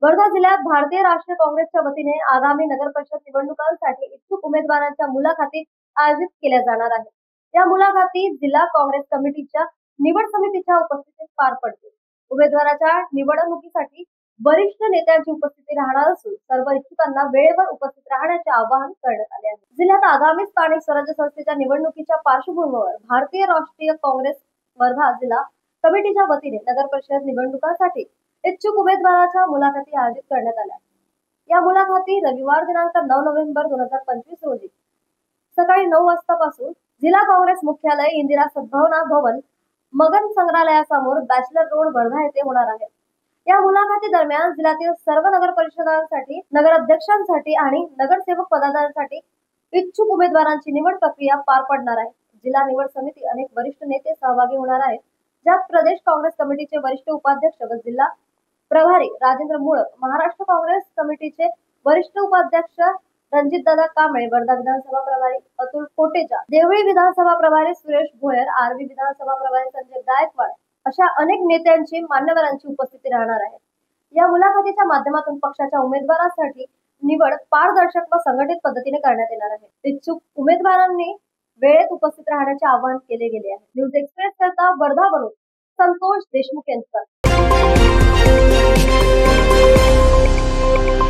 वर्धा जिल्ह्यात भारतीय राष्ट्रीय काँग्रेसच्या वतीने आगामी नगर परिषद निवडणुकांसाठी इच्छुक उमेदवारांच्या मुलाखती आयोजित केल्या जाणार आहेत. या मुलाखती जिल्हा काँग्रेस कमिटीच्या निवड समितीच्या उपस्थितीत पार पडतील. उमेदवाराच्या निवडणुकीसाठी वरिष्ठ नेत्यांची उपस्थिती राहणार असून सर्व इच्छुकांना वेळेवर उपस्थित राहण्याचे आवाहन करण्यात आले आहे. जिल्ह्यात आगामी स्थानिक स्वराज्य संस्थेच्या निवडणुकीच्या पार्श्वभूमीवर भारतीय राष्ट्रीय काँग्रेस वर्धा जिल्हा कमिटीच्या वतीने नगर परिषद निवडणुकांसाठी इच्छुक उमेदवाराच्या मुलाखती आयोजित करण्यात आल्या. या मुलाखती रविवार दिनांक 9 नोव्हेंबर 2025 रोजी सकाळी 9 वाजतापासून जिल्हा काँग्रेस मुख्यालय इंदिरा सद्भावना भवन मगन संग्रहालयासमोर बॅचलर रोड वर्धा येथे होणार आहे. या मुलाखती दरम्यान जिल्ह्यातील सर्व नगर परिषदांसाठी नगराध्यक्षांसाठी आणि नगरसेवक पदांसाठी इच्छुक उमेदवारांची निवड प्रक्रिया पार पडणार आहे. जिल्हा निवड समिती अनेक वरिष्ठ नेते सहभागी होणार आहेत, ज्यात प्रदेश काँग्रेस कमिटीचे वरिष्ठ उपाध्यक्ष व जिल्हा प्रभारी राजेंद्र मुळक, महाराष्ट्र काँग्रेस कमिटीचे वरिष्ठ उपाध्यक्ष रणजितदादा कांबळे, वर्धा विधानसभा प्रभारी अतुल कोटेचा, देवळी विधानसभा प्रभारी सुरेश भोयर, आरवी विधानसभा प्रभारी संजय गायकवाड अशा अनेक नेत्यांची मान्यवरांची उपस्थिती राहणार आहे. या मुलाखतीच्या माध्यमातून पक्षाच्या उमेदवारासाठी निवड पारदर्शक व संघटित पद्धतीने करण्यात येणार आहे. इच्छुक उमेदवारांनी वेळेत उपस्थित राहण्याचे आवाहन केले गेले आहे. न्यूज एक्सप्रेस करता वर्धावरून संतोष देशमुख यांचा